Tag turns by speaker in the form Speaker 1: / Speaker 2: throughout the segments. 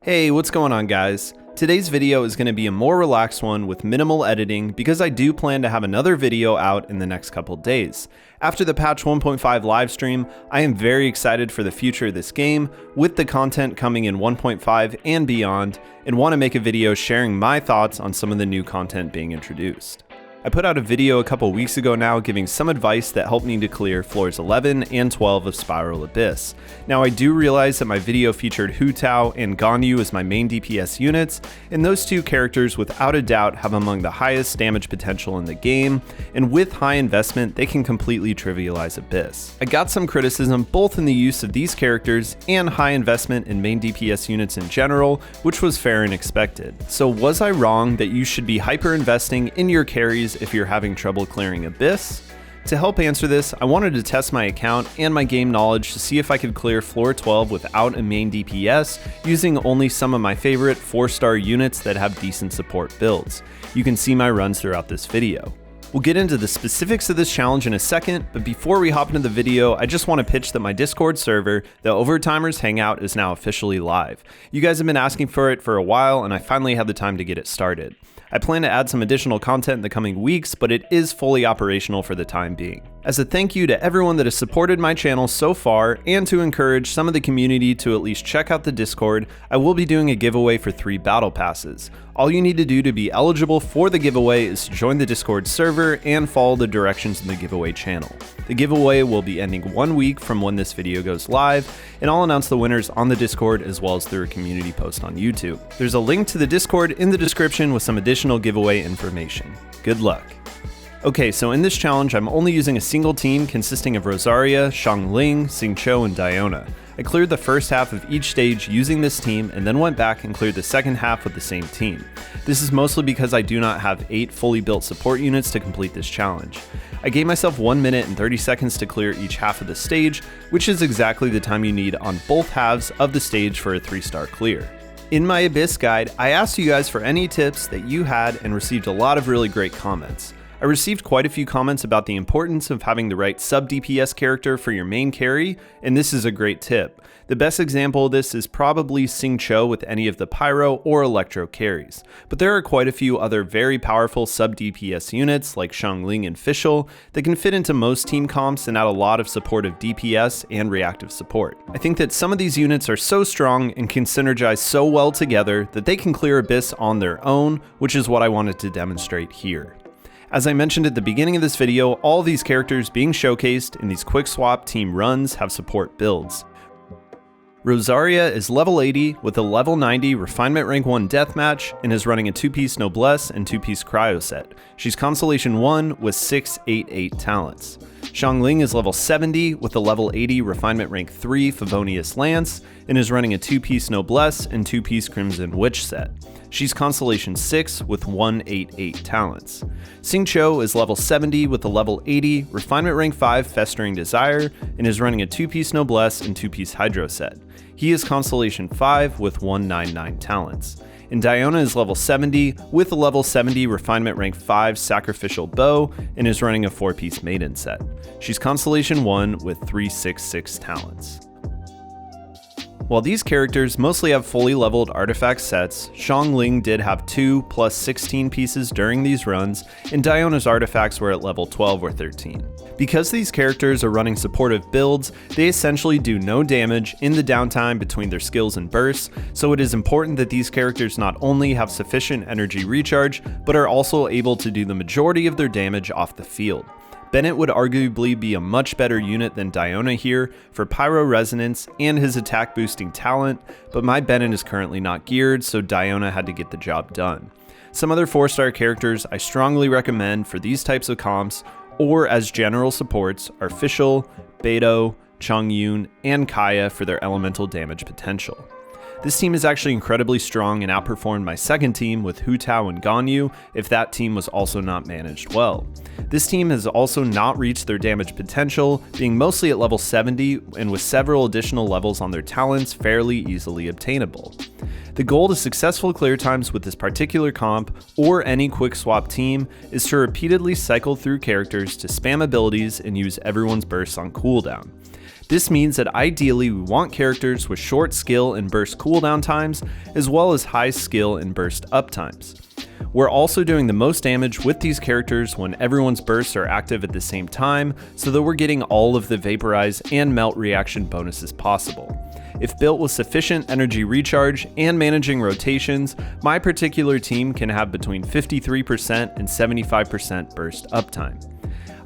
Speaker 1: Hey, what's going on, guys? Today's video is going to be a more relaxed one with minimal editing because I do plan to have another video out in the next couple days. After the patch 1.5 livestream, I am very excited for the future of this game with the content coming in 1.5 and beyond, and want to make a video sharing my thoughts on some of the new content being introduced. I put out a video a couple weeks ago now giving some advice that helped me to clear floors 11 and 12 of Spiral Abyss. Now I do realize that my video featured Hu Tao and Ganyu as my main DPS units, and those two characters without a doubt have among the highest damage potential in the game, and with high investment they can completely trivialize Abyss. I got some criticism both in the use of these characters and high investment in main DPS units in general, which was fair and expected. So was I wrong that you should be hyper investing in your carries if you're having trouble clearing Abyss? To help answer this, I wanted to test my account and my game knowledge to see if I could clear floor 12 without a main DPS using only some of my favorite 4-star units that have decent support builds. You can see my runs throughout this video. We'll get into the specifics of this challenge in a second, but before we hop into the video, I just want to pitch that my Discord server, the Overtimers Hangout, is now officially live. You guys have been asking for it for a while, and I finally had the time to get it started. I plan to add some additional content in the coming weeks, but it is fully operational for the time being. As a thank you to everyone that has supported my channel so far, and to encourage some of the community to at least check out the Discord, I will be doing a giveaway for 3 battle passes. All you need to do to be eligible for the giveaway is to join the Discord server and follow the directions in the giveaway channel. The giveaway will be ending 1 week from when this video goes live, and I'll announce the winners on the Discord as well as through a community post on YouTube. There's a link to the Discord in the description with some additional giveaway information. Good luck. Okay, so in this challenge, I'm only using a single team consisting of Rosaria, Xiangling, Xingqiu, and Diona. I cleared the first half of each stage using this team and then went back and cleared the second half with the same team. This is mostly because I do not have 8 fully built support units to complete this challenge. I gave myself 1 minute and 30 seconds to clear each half of the stage, which is exactly the time you need on both halves of the stage for a 3-star clear. In my Abyss guide, I asked you guys for any tips that you had and received a lot of really great comments. I received quite a few comments about the importance of having the right sub-DPS character for your main carry, and this is a great tip. The best example of this is probably Xingqiu with any of the Pyro or Electro carries, but there are quite a few other very powerful sub-DPS units like Xiangling and Fischl that can fit into most team comps and add a lot of supportive DPS and reactive support. I think that some of these units are so strong and can synergize so well together that they can clear Abyss on their own, which is what I wanted to demonstrate here. As I mentioned at the beginning of this video, all these characters being showcased in these quick swap team runs have support builds. Rosaria is level 80 with a level 90 Refinement Rank 1 Deathmatch and is running a 2-piece Noblesse and 2-piece Cryo set. She's Constellation 1 with 688 talents. Xiangling is level 70 with a level 80 Refinement Rank 3 Favonius Lance and is running a 2-piece Noblesse and 2-piece Crimson Witch set. She's Constellation 6 with 188 talents. Xingqiu is level 70 with a level 80 Refinement Rank 5 Festering Desire and is running a 2-piece Noblesse and 2-piece Hydro set. He is Constellation 5 with 199 talents. And Diona is level 70 with a level 70 Refinement Rank 5 Sacrificial Bow and is running a 4-piece Maiden set. She's Constellation 1 with 366 talents. While these characters mostly have fully leveled artifact sets, Xiangling did have 2 plus 16 pieces during these runs, and Diona's artifacts were at level 12 or 13. Because these characters are running supportive builds, they essentially do no damage in the downtime between their skills and bursts, so it is important that these characters not only have sufficient energy recharge, but are also able to do the majority of their damage off the field. Bennett would arguably be a much better unit than Diona here for Pyro Resonance and his attack boosting talent, but my Bennett is currently not geared, so Diona had to get the job done. Some other 4-star characters I strongly recommend for these types of comps or as general supports are Fischl, Beidou, Chongyun, and Kaya for their elemental damage potential. This team is actually incredibly strong and outperformed my second team with Hu Tao and Ganyu if that team was also not managed well. This team has also not reached their damage potential, being mostly at level 70 and with several additional levels on their talents fairly easily obtainable. The goal to successful clear times with this particular comp, or any quick swap team, is to repeatedly cycle through characters to spam abilities and use everyone's bursts on cooldown. This means that ideally we want characters with short skill and burst cooldown times, as well as high skill and burst up times. We're also doing the most damage with these characters when everyone's bursts are active at the same time, so that we're getting all of the vaporize and melt reaction bonuses possible. If built with sufficient energy recharge and managing rotations, my particular team can have between 53% and 75% burst uptime.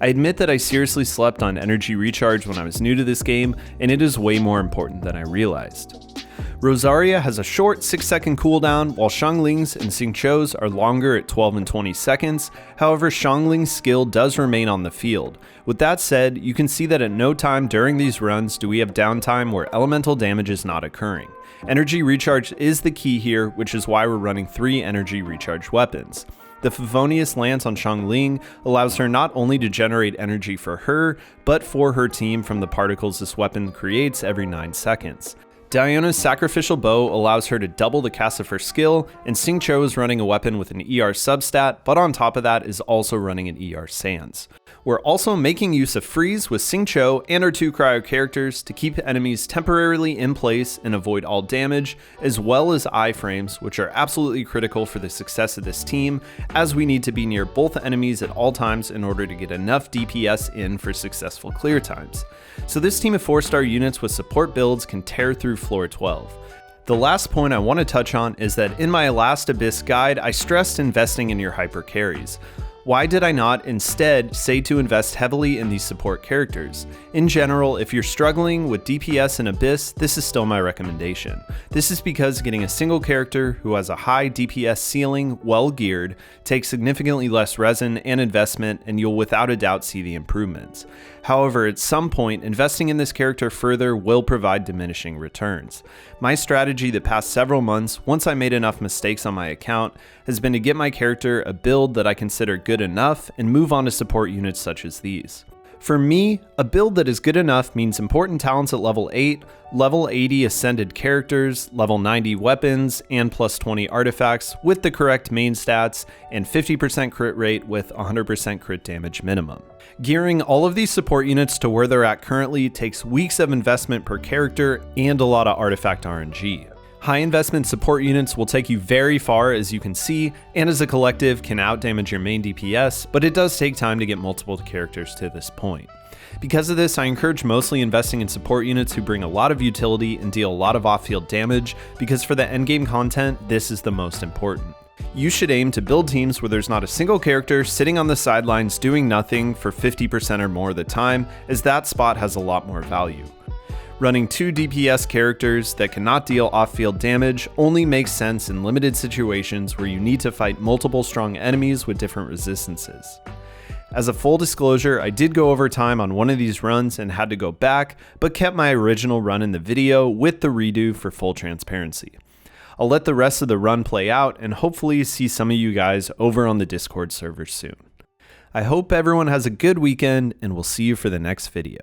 Speaker 1: I admit that I seriously slept on energy recharge when I was new to this game, and it is way more important than I realized. Rosaria has a short 6-second cooldown, while Xiangling's and Xingqiu's are longer at 12 and 20 seconds. However, Xiangling's skill does remain on the field. With that said, you can see that at no time during these runs do we have downtime where elemental damage is not occurring. Energy recharge is the key here, which is why we're running 3 energy recharge weapons. The Favonius Lance on Xiangling allows her not only to generate energy for her, but for her team from the particles this weapon creates every 9 seconds. Diana's Sacrificial Bow allows her to double the cast of her skill, and Xingqiu is running a weapon with an ER substat, but on top of that is also running an ER Sans. We're also making use of Freeze with Xingqiu and our 2 cryo characters to keep enemies temporarily in place and avoid all damage, as well as iframes, which are absolutely critical for the success of this team, as we need to be near both enemies at all times in order to get enough DPS in for successful clear times. So this team of 4-star units with support builds can tear through floor 12. The last point I want to touch on is that in my last Abyss guide, I stressed investing in your hyper carries. Why did I not instead say to invest heavily in these support characters? In general, if you're struggling with DPS and Abyss, this is still my recommendation. This is because getting a single character who has a high DPS ceiling, well geared, takes significantly less resin and investment, and you'll without a doubt see the improvements. However, at some point, investing in this character further will provide diminishing returns. My strategy the past several months, once I made enough mistakes on my account, has been to get my character a build that I consider good enough and move on to support units such as these. For me, a build that is good enough means important talents at level 8, level 80 ascended characters, level 90 weapons, and plus 20 artifacts with the correct main stats, and 50% crit rate with 100% crit damage minimum. Gearing all of these support units to where they're at currently takes weeks of investment per character and a lot of artifact RNG. High investment support units will take you very far, as you can see, and as a collective can outdamage your main DPS, but it does take time to get multiple characters to this point. Because of this, I encourage mostly investing in support units who bring a lot of utility and deal a lot of off-field damage, because for the endgame content, this is the most important. You should aim to build teams where there's not a single character sitting on the sidelines doing nothing for 50% or more of the time, as that spot has a lot more value. Running 2 DPS characters that cannot deal off-field damage only makes sense in limited situations where you need to fight multiple strong enemies with different resistances. As a full disclosure, I did go over time on one of these runs and had to go back, but kept my original run in the video with the redo for full transparency. I'll let the rest of the run play out and hopefully see some of you guys over on the Discord server soon. I hope everyone has a good weekend, and we'll see you for the next video.